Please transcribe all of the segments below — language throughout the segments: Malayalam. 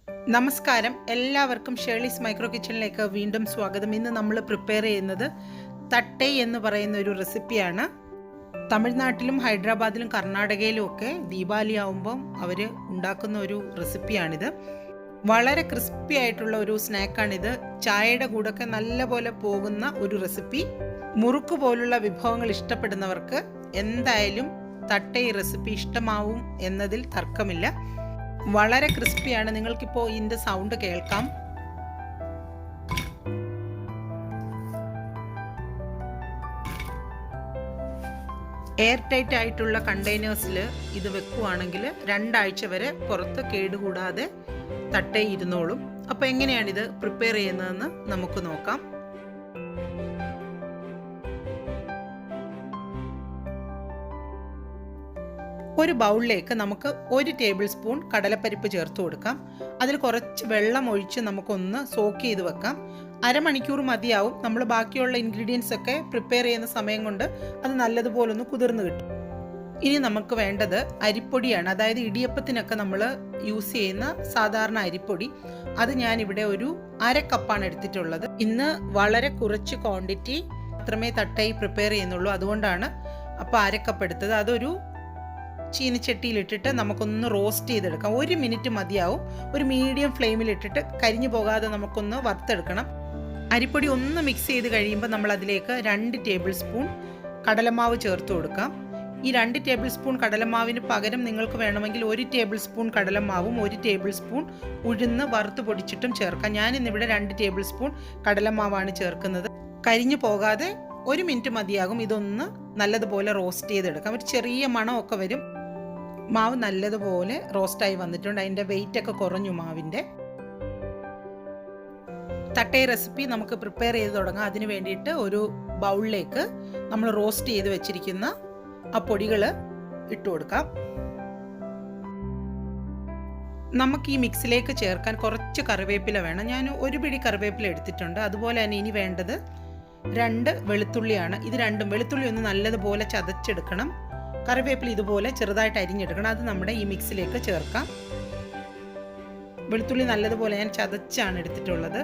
നമസ്കാരം, എല്ലാവർക്കും ഷേർലീസ് മൈക്രോ കിച്ചണിലേക്ക് വീണ്ടും സ്വാഗതം. ഇന്ന് നമ്മൾ പ്രിപ്പയർ ചെയ്യുന്നത് തട്ടൈ എന്ന് പറയുന്ന ഒരു റെസിപ്പിയാണ്. തമിഴ്നാട്ടിലും ഹൈദരാബാദിലും കർണാടകയിലും ഒക്കെ ദീപാവലി ആവുമ്പം അവർ ഉണ്ടാക്കുന്ന ഒരു റെസിപ്പിയാണിത്. വളരെ ക്രിസ്പി ആയിട്ടുള്ള ഒരു സ്നാക്കാണിത്. ചായയുടെ കൂടെയൊക്കെ നല്ലപോലെ പോകുന്ന ഒരു റെസിപ്പി. മുറുക്ക് പോലുള്ള വിഭവങ്ങൾ ഇഷ്ടപ്പെടുന്നവർക്ക് എന്തായാലും തട്ടൈ റെസിപ്പി ഇഷ്ടമാവും എന്നതിൽ തർക്കമില്ല. വളരെ ക്രിസ്പിയാണ്. നിങ്ങൾക്കിപ്പോൾ ഇതിൻ്റെ സൗണ്ട് കേൾക്കാം. എയർ ടൈറ്റ് ആയിട്ടുള്ള കണ്ടെയ്നേഴ്സിൽ ഇത് വെക്കുകയാണെങ്കിൽ 2 ആഴ്ച വരെ പുറത്ത് കേടുകൂടാതെ തട്ടൈ ഇരുന്നോളും. അപ്പോൾ എങ്ങനെയാണിത് പ്രിപ്പയർ ചെയ്യുന്നതെന്ന് നമുക്ക് നോക്കാം. ഒരു ബൗളിലേക്ക് നമുക്ക് 1 ടേബിൾ സ്പൂൺ കടലപ്പരിപ്പ് ചേർത്ത് കൊടുക്കാം. അതിൽ കുറച്ച് വെള്ളം ഒഴിച്ച് നമുക്കൊന്ന് സോക്ക് ചെയ്ത് വെക്കാം. അരമണിക്കൂർ മതിയാവും. നമ്മൾ ബാക്കിയുള്ള ഇൻഗ്രീഡിയൻസ് ഒക്കെ പ്രിപ്പയർ ചെയ്യുന്ന സമയം കൊണ്ട് അത് നല്ലതുപോലെ ഒന്ന് കുതിർന്ന് കിട്ടും. ഇനി നമുക്ക് വേണ്ടത് അരിപ്പൊടിയാണ്. അതായത് ഇടിയപ്പത്തിനൊക്കെ നമ്മൾ യൂസ് ചെയ്യുന്ന സാധാരണ അരിപ്പൊടി. അത് ഞാനിവിടെ ഒരു 1/2 കപ്പാണ് എടുത്തിട്ടുള്ളത്. ഇന്ന് വളരെ കുറച്ച് ക്വാണ്ടിറ്റി മാത്രമേ തട്ടൈ പ്രിപ്പയർ ചെയ്യുന്നുള്ളൂ, അതുകൊണ്ടാണ് അപ്പോൾ 1/2 കപ്പ് എടുത്തത്. അതൊരു ചീനിച്ചട്ടിയിലിട്ടിട്ട് നമുക്കൊന്ന് റോസ്റ്റ് ചെയ്തെടുക്കാം. 1 മിനിറ്റ് മതിയാവും. ഒരു മീഡിയം ഫ്ലെയിമിലിട്ടിട്ട് കരിഞ്ഞു പോകാതെ നമുക്കൊന്ന് വറുത്തെടുക്കണം. അരിപ്പൊടി ഒന്ന് മിക്സ് ചെയ്ത് കഴിയുമ്പോൾ നമ്മൾ അതിലേക്ക് 2 ടേബിൾ സ്പൂൺ കടലമാവ് ചേർത്ത് കൊടുക്കാം. ഈ 2 ടേബിൾ സ്പൂൺ കടലമാവിന് പകരം നിങ്ങൾക്ക് വേണമെങ്കിൽ 1 ടേബിൾ സ്പൂൺ കടലമാവും 1 ടേബിൾ സ്പൂൺ ഉഴുന്ന് വറുത്ത് പൊടിച്ചിട്ടും ചേർക്കാം. ഞാനിന്നിവിടെ 2 ടേബിൾ സ്പൂൺ കടലമാവാണ് ചേർക്കുന്നത്. കരിഞ്ഞു പോകാതെ 1 മിനിറ്റ് മതിയാകും. ഇതൊന്ന് നല്ലതുപോലെ റോസ്റ്റ് ചെയ്തെടുക്കാം. ഒരു ചെറിയ മണമൊക്കെ വരും. മാവ് നല്ലതുപോലെ റോസ്റ്റായി വന്നിട്ടുണ്ട്. അതിൻ്റെ വെയിറ്റ് ഒക്കെ കുറഞ്ഞു മാവിൻ്റെ. തട്ടൈ റെസിപ്പി നമുക്ക് പ്രിപ്പയർ ചെയ്ത് തുടങ്ങാം. അതിന് വേണ്ടിയിട്ട് ഒരു ബൗളിലേക്ക് നമ്മൾ റോസ്റ്റ് ചെയ്ത് വെച്ചിരിക്കുന്ന ആ പൊടികൾ ഇട്ട് കൊടുക്കാം. നമുക്ക് ഈ മിക്സിലേക്ക് ചേർക്കാൻ കുറച്ച് കറിവേപ്പില വേണം. ഞാൻ 1 പിടി കറിവേപ്പില എടുത്തിട്ടുണ്ട്. അതുപോലെ തന്നെ ഇനി വേണ്ടത് 2 വെളുത്തുള്ളിയാണ്. ഇത് രണ്ടും വെളുത്തുള്ളി ഒന്ന് നല്ലതുപോലെ ചതച്ചെടുക്കണം. കറിവേപ്പില ഇതുപോലെ ചെറുതായിട്ട് അരിഞ്ഞെടുക്കണം. അത് നമ്മുടെ ഈ മിക്സിലേക്ക് ചേർക്കാം. വെളുത്തുള്ളി നല്ലതുപോലെ ഞാൻ ചതച്ചാണ് എടുത്തിട്ടുള്ളത്.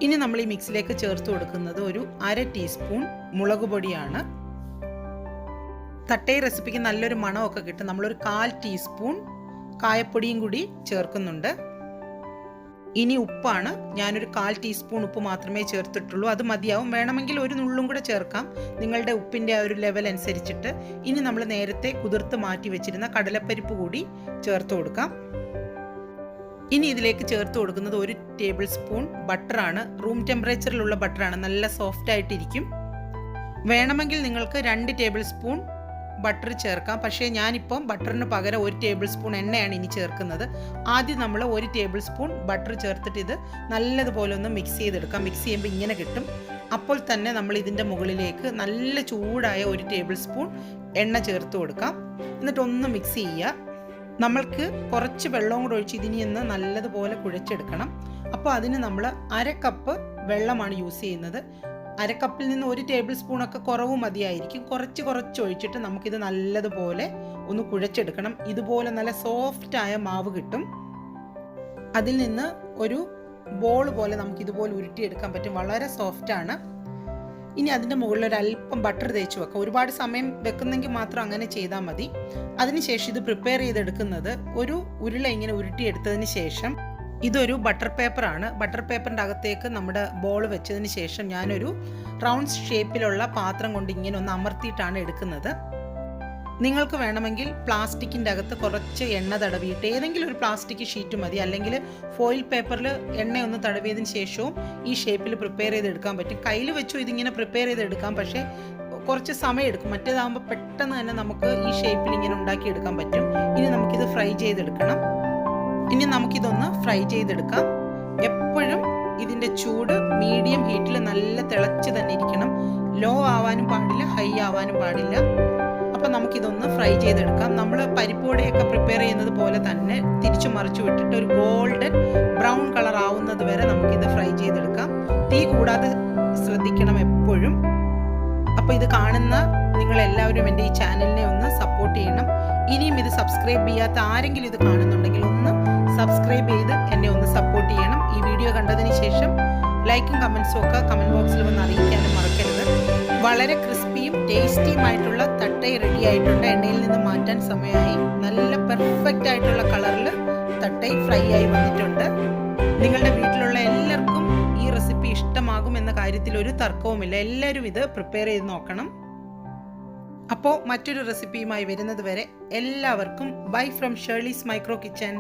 ഇനി നമ്മൾ ഈ മിക്സിലേക്ക് ചേർത്ത് കൊടുക്കുന്നത് ഒരു 1/2 ടീസ്പൂൺ മുളക് പൊടിയാണ്. തട്ടൈ റെസിപ്പിക്ക് നല്ലൊരു മണമൊക്കെ കിട്ടും. നമ്മളൊരു 1/4 ടീസ്പൂൺ കായപ്പൊടിയും കൂടി ചേർക്കുന്നുണ്ട്. ഇനി ഉപ്പാണ്. ഞാനൊരു 1/4 ടീസ്പൂൺ ഉപ്പ് മാത്രമേ ചേർത്തിട്ടുള്ളൂ. അത് മതിയാവും. വേണമെങ്കിൽ ഒരു നുള്ളും കൂടെ ചേർക്കാം, നിങ്ങളുടെ ഉപ്പിൻ്റെ ആ ഒരു ലെവൽ അനുസരിച്ചിട്ട്. ഇനി നമ്മൾ നേരത്തെ കുതിർത്ത് മാറ്റി വെച്ചിരുന്ന കടലപ്പരിപ്പ് കൂടി ചേർത്ത് കൊടുക്കാം. ഇനി ഇതിലേക്ക് ചേർത്ത് കൊടുക്കുന്നത് 1 ടേബിൾ സ്പൂൺ ബട്ടറാണ്. റൂം ടെമ്പറേച്ചറിലുള്ള ബട്ടറാണ്. നല്ല സോഫ്റ്റ് ആയിട്ടിരിക്കും. വേണമെങ്കിൽ നിങ്ങൾക്ക് 2 ടേബിൾ സ്പൂൺ ബട്ടർ ചേർക്കാം. പക്ഷേ ഞാനിപ്പം ബട്ടറിന് പകരം 1 ടേബിൾ സ്പൂൺ എണ്ണയാണ് ഇനി ചേർക്കുന്നത്. ആദ്യം നമ്മൾ 1 ടേബിൾ സ്പൂൺ ബട്ടർ ചേർത്തിട്ട് ഇത് നല്ലതുപോലെ ഒന്ന് മിക്സ് ചെയ്തെടുക്കാം. മിക്സ് ചെയ്യുമ്പോൾ ഇങ്ങനെ കിട്ടും. അപ്പോൾ തന്നെ നമ്മൾ ഇതിൻ്റെ മുകളിലേക്ക് നല്ല ചൂടായ 1 ടേബിൾ സ്പൂൺ എണ്ണ ചേർത്ത് കൊടുക്കാം. എന്നിട്ടൊന്ന് മിക്സ് ചെയ്യുക. നമ്മൾക്ക് കുറച്ച് വെള്ളവും കൂടെ ഒഴിച്ച് ഇതിനി ഒന്ന് നല്ലതുപോലെ കുഴച്ചെടുക്കണം. അപ്പോൾ അതിന് നമ്മൾ 1/2 കപ്പ് വെള്ളമാണ് യൂസ് ചെയ്യുന്നത്. 1/2 കപ്പിൽ നിന്ന് 1 ടേബിൾ സ്പൂണൊക്കെ കുറവ് മതിയായിരിക്കും. കുറച്ച് ഒഴിച്ചിട്ട് നമുക്കിത് നല്ലതുപോലെ ഒന്ന് കുഴച്ചെടുക്കണം. ഇതുപോലെ നല്ല സോഫ്റ്റായ മാവ് കിട്ടും. അതിൽ നിന്ന് ഒരു ബോൾ പോലെ നമുക്കിതുപോലെ ഉരുട്ടിയെടുക്കാൻ പറ്റും. വളരെ സോഫ്റ്റാണ്. ഇനി അതിൻ്റെ മുകളിൽ ഒരല്പം ബട്ടർ തേച്ച് വെക്കാം. ഒരുപാട് സമയം വെക്കുന്നെങ്കിൽ മാത്രം അങ്ങനെ ചെയ്താൽ മതി. അതിനുശേഷം ഇത് പ്രിപ്പയർ ചെയ്തെടുക്കുന്നത് ഒരു ഉരുള ഇങ്ങനെ ഉരുട്ടിയെടുത്തതിന് ശേഷം ഇതൊരു ബട്ടർ പേപ്പറാണ്. ബട്ടർ പേപ്പറിൻ്റെ അകത്തേക്ക് നമ്മുടെ ബോൾ വെച്ചതിന് ശേഷം ഞാനൊരു റൗണ്ട് ഷേപ്പിലുള്ള പാത്രം കൊണ്ട് ഇങ്ങനെ ഒന്ന് അമർത്തിയിട്ടാണ് എടുക്കുന്നത്. നിങ്ങൾക്ക് വേണമെങ്കിൽ പ്ലാസ്റ്റിക്കിൻ്റെ അകത്ത് കുറച്ച് എണ്ണ തടവിയിട്ട് ഏതെങ്കിലും ഒരു പ്ലാസ്റ്റിക് ഷീറ്റ് മതി. അല്ലെങ്കിൽ ഫോയിൽ പേപ്പറിൽ എണ്ണയൊന്ന് തടവിയതിന് ശേഷവും ഈ ഷേപ്പിൽ പ്രിപ്പയർ ചെയ്തെടുക്കാൻ പറ്റും. കയ്യിൽ വെച്ചു ഇതിങ്ങനെ പ്രിപ്പയർ ചെയ്തെടുക്കാം. പക്ഷേ കുറച്ച് സമയം എടുക്കും. മറ്റേതാകുമ്പോൾ പെട്ടെന്ന് തന്നെ നമുക്ക് ഈ ഷേപ്പിൽ ഇങ്ങനെ ഉണ്ടാക്കിയെടുക്കാൻ പറ്റും. ഇനി നമുക്കിത് ഫ്രൈ ചെയ്തെടുക്കണം. ഇനി നമുക്കിതൊന്ന് ഫ്രൈ ചെയ്തെടുക്കാം. എപ്പോഴും ഇതിൻ്റെ ചൂട് മീഡിയം ഹീറ്റിൽ നല്ല തിളച്ച് തന്നെ ഇരിക്കണം. ലോ ആവാനും പാടില്ല, ഹൈ ആവാനും പാടില്ല. അപ്പോൾ നമുക്കിതൊന്ന് ഫ്രൈ ചെയ്തെടുക്കാം. നമ്മൾ പരിപ്പുവടയൊക്കെ പ്രിപ്പയർ ചെയ്യുന്നത് പോലെ തന്നെ തിരിച്ചു മറിച്ചു വിട്ടിട്ട് ഒരു ഗോൾഡൻ ബ്രൗൺ കളർ ആവുന്നത് വരെ നമുക്കിത് ഫ്രൈ ചെയ്തെടുക്കാം. തീ കൂടാതെ ശ്രദ്ധിക്കണം എപ്പോഴും. അപ്പോൾ ഇത് കാണുന്ന നിങ്ങളെല്ലാവരും എൻ്റെ ഈ ചാനലിനെ ഒന്ന് സപ്പോർട്ട് ചെയ്യണം. ഇനിയും ഇത് സബ്സ്ക്രൈബ് ചെയ്യാത്ത ആരെങ്കിലും ഇത് കാണുന്നുണ്ടെങ്കിൽ ഒന്ന് സബ്സ്ക്രൈബ് ചെയ്ത് എന്നെ ഒന്ന് സപ്പോർട്ട് ചെയ്യണം. ഈ വീഡിയോ കണ്ടതിന് ശേഷം ലൈക്കും കമൻസും ഒക്കെ കമൻറ്റ് ബോക്സിൽ വന്ന് അറിയിക്കാനും മറക്കരുത്. വളരെ ക്രിസ്പിയും ടേസ്റ്റിയുമായിട്ടുള്ള തട്ടൈ റെഡി ആയിട്ടുണ്ട്. എണ്ണയിൽ നിന്ന് മാറ്റാൻ സമയമായി. നല്ല പെർഫെക്റ്റ് ആയിട്ടുള്ള കളറിൽ തട്ടൈ ഫ്രൈ ആയി വന്നിട്ടുണ്ട്. നിങ്ങളുടെ വീട്ടിലുള്ള എല്ലാവർക്കും ഈ റെസിപ്പി ഇഷ്ടമാകും എന്ന കാര്യത്തിൽ ഒരു തർക്കവുമില്ല. എല്ലാവരും ഇത് പ്രിപ്പയർ ചെയ്ത് നോക്കണം. അപ്പോൾ മറ്റൊരു റെസിപ്പിയുമായി വരുന്നത് വരെ എല്ലാവർക്കും bye from Shirley's micro kitchen.